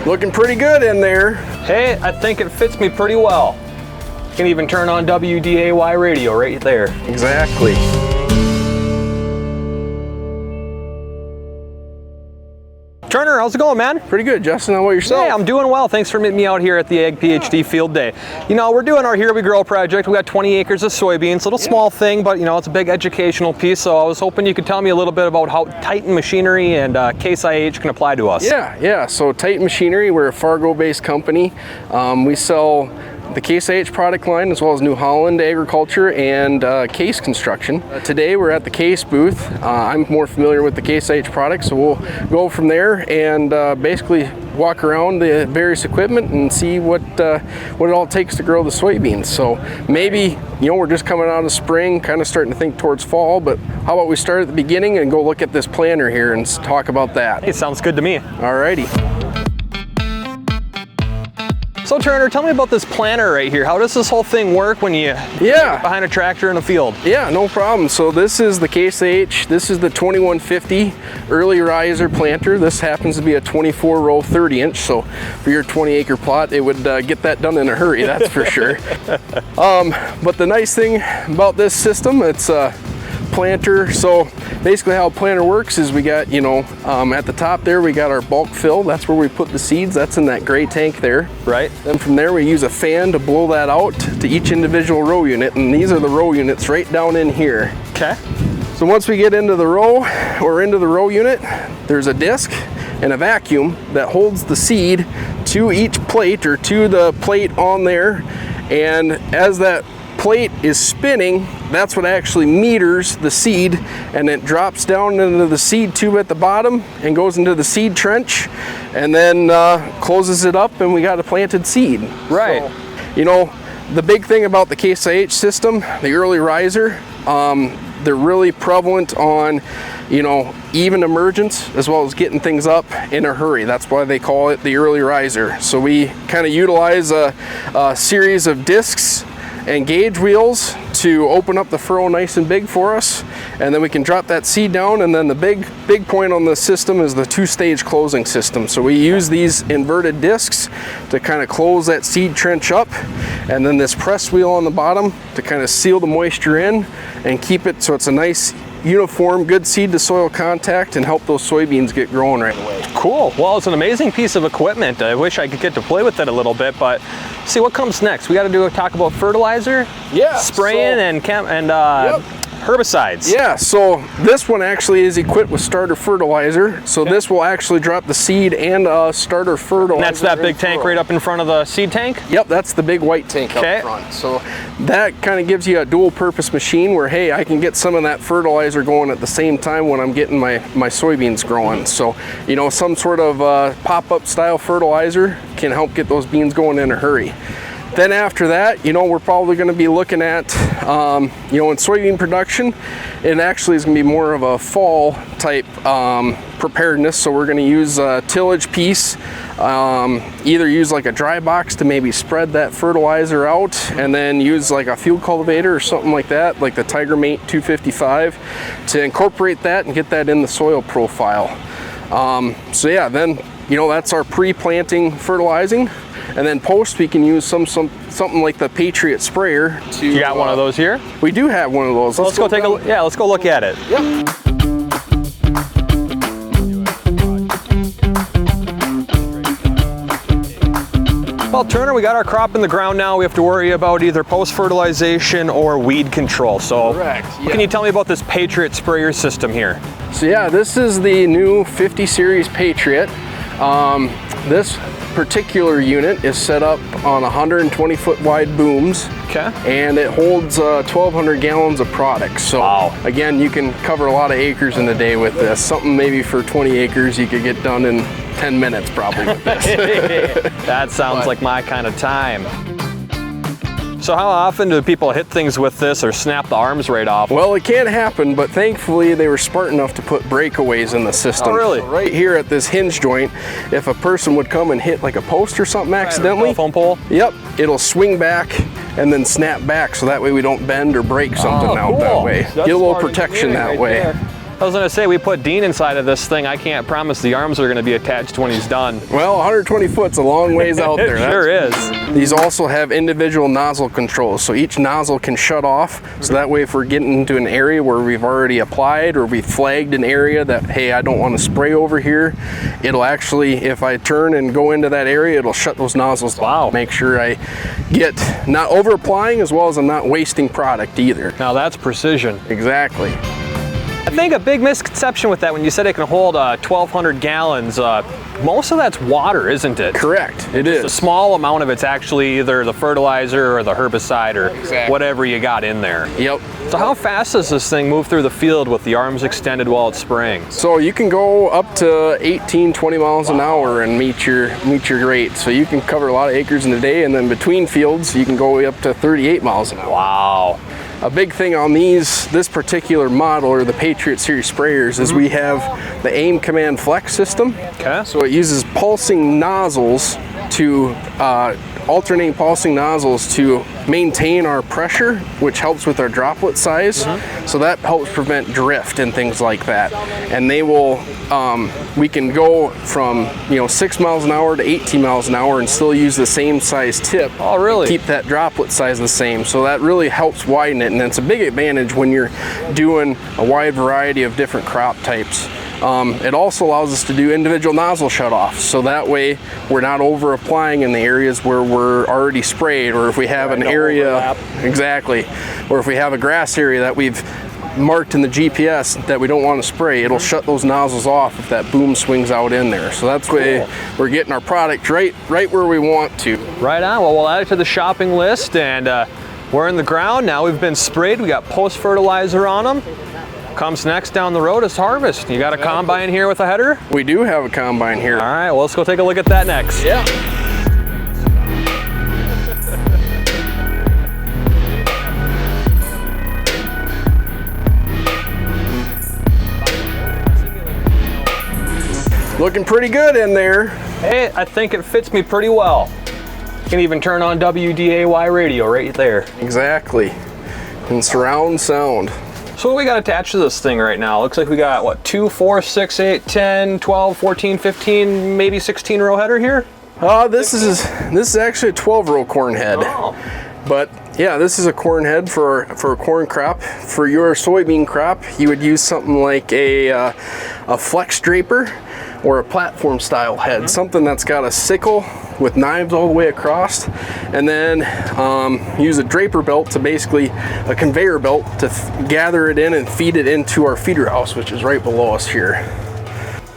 Looking pretty good in there. Hey, I think it fits me pretty well. You can even turn on WDAY radio right there. Exactly. Turner, how's it going, man? Pretty good, Justin. How about yourself? Hey, I'm doing well. Thanks for meeting me out here at the Ag PhD Field Day. You know, we're doing our Here We Grow project. We got 20 acres of soybeans, little small thing, but you know, it's a big educational piece. So I was hoping you could tell me a little bit about how Titan Machinery and Case IH can apply to us. Yeah. So Titan Machinery, we're a Fargo-based company. We sell the Case IH product line as well as New Holland agriculture and Case construction. Today we're at the Case booth. I'm more familiar with the Case IH product, so we'll go from there and basically walk around the various equipment and see what it all takes to grow the soybeans. So maybe, you know, we're just coming out of spring, kind of starting to think towards fall, but how about we start at the beginning and go look at this planter here and talk about that. Hey, sounds good to me. Alrighty. So Turner, tell me about this planter right here. How does this whole thing work when you get behind a tractor in a field? Yeah, no problem. So this is the Case IH. This is the 2150 early riser planter. This happens to be a 24 row 30 inch. So for your 20 acre plot, it would get that done in a hurry, that's for sure. But the nice thing about this system, it's a planter. So basically how a planter works is we got, you know, at the top there we got our bulk fill. That's where we put the seeds. That's in that gray tank there. Right. Then from there we use a fan to blow that out to each individual row unit, and these are the row units right down in here. Okay. So once we get into the row or into the row unit, there's a disc and a vacuum that holds the seed to each plate or to the plate on there, and as that plate is spinning, that's what actually meters the seed, and it drops down into the seed tube at the bottom and goes into the seed trench and then closes it up, and we got a planted seed. Right. So, you know, the big thing about the Case IH system, the early riser, they're really prevalent on, you know, even emergence as well as getting things up in a hurry. That's why they call it the early riser. So we kind of utilize a series of discs and gauge wheels to open up the furrow nice and big for us, and then we can drop that seed down. And then the big point on the system is the two-stage closing system. So we use these inverted discs to kind of close that seed trench up, and then this press wheel on the bottom to kind of seal the moisture in and keep it so it's a nice uniform, good seed to soil contact and help those soybeans get growing right away. Cool. Well, it's an amazing piece of equipment. I wish I could get to play with it a little bit, but see what comes next. We got to talk about fertilizer, spraying, and herbicides. Yeah, so this one actually is equipped with starter fertilizer. So this will actually drop the seed and starter fertilizer. And that's that big tank right up in front of the seed tank? Yep, that's the big white tank up front. So that kind of gives you a dual purpose machine where, hey, I can get some of that fertilizer going at the same time when I'm getting my soybeans growing. So, you know, some sort of pop-up style fertilizer can help get those beans going in a hurry. Then after that, you know, we're probably going to be looking at, you know, in soybean production, it actually is going to be more of a fall type preparedness. So we're going to use a tillage piece, either use like a dry box to maybe spread that fertilizer out, and then use like a field cultivator or something like that, like the Tiger Mate 255, to incorporate that and get that in the soil profile. So yeah, then, you know, that's our pre-planting fertilizing. And then post, we can use something like the Patriot sprayer. You got one of those here? We do have one of those. Let's go take a look. Yeah, let's go look at it. Yep. Well, Turner, we got our crop in the ground now. We have to worry about either post-fertilization or weed control. So what can you tell me about this Patriot sprayer system here? So yeah, this is the new 50 series Patriot. This particular unit is set up on 120 foot wide booms, and it holds 1,200 gallons of product. So again, you can cover a lot of acres in a day with this. Something maybe for 20 acres you could get done in 10 minutes probably with this. That sounds like my kind of time. So how often do people hit things with this or snap the arms right off? Well, it can happen, but thankfully they were smart enough to put breakaways in the system. Oh, really? So right here at this hinge joint, if a person would come and hit like a post or something accidentally, telephone pole? Yep, it'll swing back and then snap back, so that way we don't bend or break something out that way. Get a little protection that way. I was gonna say, we put Dean inside of this thing. I can't promise the arms are gonna be attached when he's done. Well, 120 foot's a long ways out there. It sure is. These also have individual nozzle controls, so each nozzle can shut off. So that way if we're getting into an area where we've already applied or we flagged an area that, hey, I don't want to spray over here, it'll actually, if I turn and go into that area, it'll shut those nozzles off. Make sure I get not over applying as well as I'm not wasting product either. Now that's precision. Exactly. I think a big misconception with that, when you said it can hold 1,200 gallons, most of that's water, isn't it? Correct, it is. A small amount of it's actually either the fertilizer or the herbicide or whatever you got in there. Yep. So how fast does this thing move through the field with the arms extended while it's spraying? So you can go up to 18, 20 miles an hour and meet your rate. So you can cover a lot of acres in a day, and then between fields you can go up to 38 miles an hour. Wow. A big thing on this particular model, or the Patriot Series sprayers, is we have the Aim Command Flex system. Okay. So it uses pulsing nozzles to alternating pulsing nozzles to maintain our pressure, which helps with our droplet size. So that helps prevent drift and things like that. And they will, we can go from 6 miles an hour to 18 miles an hour and still use the same size tip. Oh, really? Keep that droplet size the same. So that really helps widen it, and it's a big advantage when you're doing a wide variety of different crop types. It also allows us to do individual nozzle shut-offs, so that way we're not over applying in the areas where we're already sprayed, or if we have an area, exactly, or if we have a grass area that we've marked in the GPS that we don't want to spray, it'll shut those nozzles off if that boom swings out in there. So that's way we're getting our product right where we want to. Right on. Well, we'll add it to the shopping list, and we're in the ground now. We've been sprayed. We got post fertilizer on them. Comes next down the road is harvest. You got a combine here with a header? We do have a combine here. All right, well, let's go take a look at that next. Yeah. Looking pretty good in there. Hey, I think it fits me pretty well. You can even turn on WDAY radio right there. Exactly. And surround sound. So what do we got attached to this thing right now? Looks like we got, what, 2, 4, 6, 8, 10, 12, 14, 15, maybe 16 row header here? This is actually a 12-row corn head. Oh. But yeah, this is a corn head for a corn crop. For your soybean crop, you would use something like a flex draper or a platform style head, something that's got a sickle with knives all the way across, and then use a draper belt to basically a conveyor belt to gather it in and feed it into our feeder house, which is right below us here.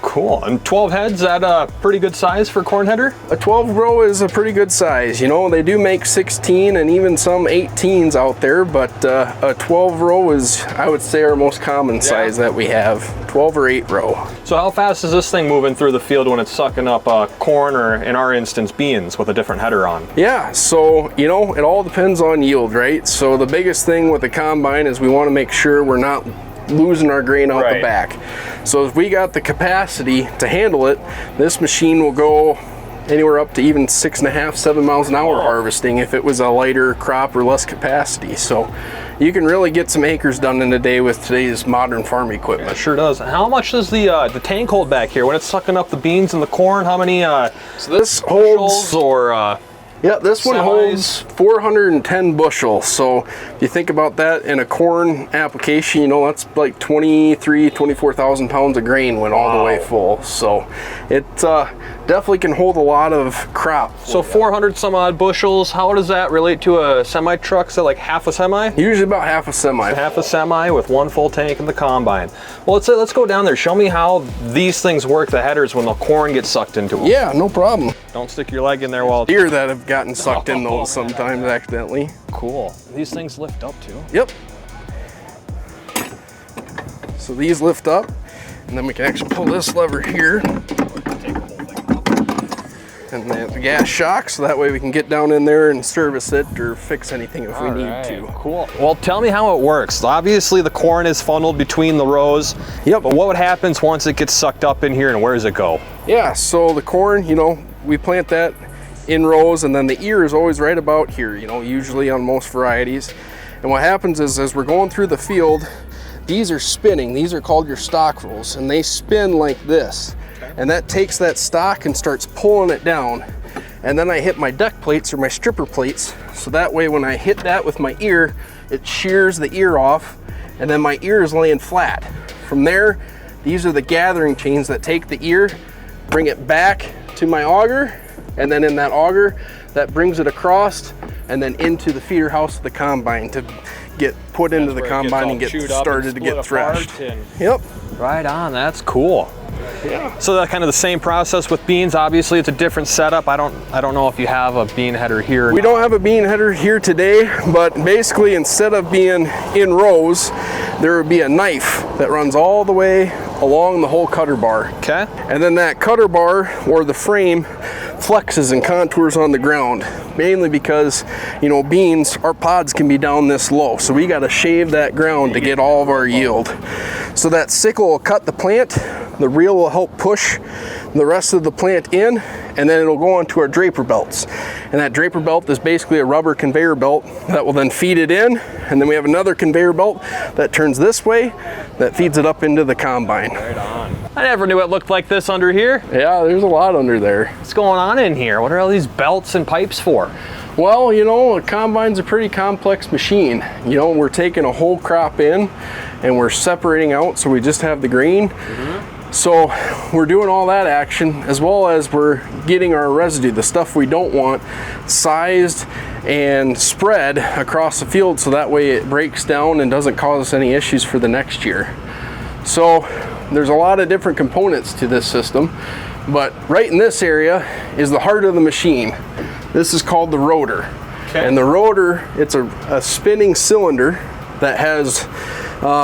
Cool. And 12 heads, that a pretty good size for a corn header? A 12 row is a pretty good size. You know, they do make 16 and even some 18s out there, but a 12 row is, I would say, our most common size that we have. 12 or 8 row. So how fast is this thing moving through the field when it's sucking up corn, or in our instance beans, with a different header on? Yeah, so you know, it all depends on yield, right? So the biggest thing with the combine is we want to make sure we're not losing our grain out the back. So if we got the capacity to handle it, this machine will go anywhere up to even 6.5, 7 miles an hour harvesting if it was a lighter crop or less capacity. So you can really get some acres done in a day with today's modern farm equipment. It sure does. How much does the tank hold back here when it's sucking up the beans and the corn? How many so this holds, or yeah, this one holds 410 bushels. So if you think about that in a corn application, you know, that's like 24,000 pounds of grain when all the way full. So it definitely can hold a lot of crop. So 400 some odd bushels. How does that relate to a semi truck? Is that like half a semi? Usually about half a semi. Half a semi with one full tank in the combine. Well, let's go down there. Show me how these things work, the headers, when the corn gets sucked into them. Yeah, no problem. Don't stick your leg in there while... Deer that have gotten sucked in those sometimes accidentally. Cool. These things lift up too? Yep. So these lift up, and then we can actually pull this lever here. And the gas shock, so that way we can get down in there and service it or fix anything if we need to. Cool. Well, tell me how it works. Obviously the corn is funneled between the rows. Yep. But what happens once it gets sucked up in here, and where does it go? Yeah, so the corn, you know, we plant that in rows, and then the ear is always right about here, you know, usually on most varieties. And what happens is, as we're going through the field, these are spinning. These are called your stock rolls, and they spin like this. And that takes that stock and starts pulling it down. And then I hit my deck plates or my stripper plates, so that way when I hit that with my ear, it shears the ear off, and then my ear is laying flat. From there, these are the gathering chains that take the ear, bring it back to my auger, and then in that auger, that brings it across and then into the feeder house of the combine to get put into the combine and get started to get threshed. Yep. Right on, that's cool. Yeah. So that's kind of the same process with beans. Obviously, it's a different setup. I don't know if you have a bean header here. We don't have a bean header here today, but basically instead of being in rows, there would be a knife that runs all the way along the whole cutter bar. Okay. And then that cutter bar or the frame flexes and contours on the ground, mainly because, you know, beans, our pods can be down this low, so we got to shave that ground to get all of our yield. So that sickle will cut the plant, the reel will help push the rest of the plant in, and then it'll go onto our draper belts. And that draper belt is basically a rubber conveyor belt that will then feed it in, and then we have another conveyor belt that turns this way that feeds it up into the combine. Right on. I never knew it looked like this under here. Yeah, there's a lot under there. What's going on in here? What are all these belts and pipes for? Well, you know, a combine's a pretty complex machine. You know, we're taking a whole crop in and we're separating out so we just have the grain. So we're doing all that action, as well as we're getting our residue, the stuff we don't want, sized and spread across the field so that way it breaks down and doesn't cause us any issues for the next year. So there's a lot of different components to this system, but right in this area is the heart of the machine. This is called the rotor. Okay. And the rotor, it's a spinning cylinder that has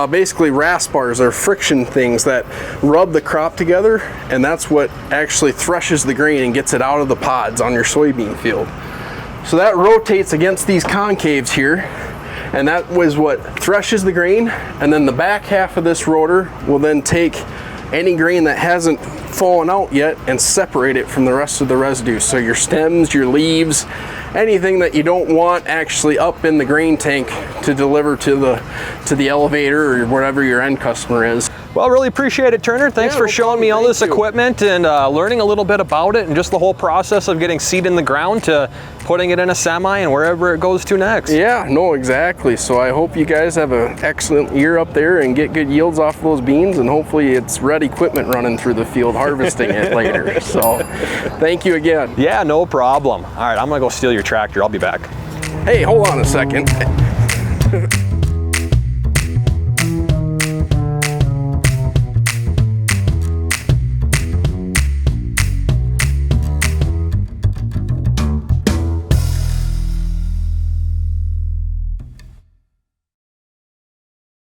basically rasp bars or friction things that rub the crop together, and that's what actually threshes the grain and gets it out of the pods on your soybean field. So that rotates against these concaves here, and that was what threshes the grain, and then the back half of this rotor will then take any grain that hasn't fallen out yet and separate it from the rest of the residue. So your stems, your leaves, anything that you don't want actually up in the grain tank to deliver to the elevator or wherever your end customer is. Well, really appreciate it, Turner. Thanks for showing me all this equipment and learning a little bit about it and just the whole process of getting seed in the ground to putting it in a semi and wherever it goes to next. Yeah, no, exactly. So I hope you guys have an excellent year up there and get good yields off those beans, and hopefully it's red equipment running through the field harvesting it later. So thank you again. Yeah, no problem. All right, I'm gonna go steal your tractor. I'll be back. Hey, hold on a second.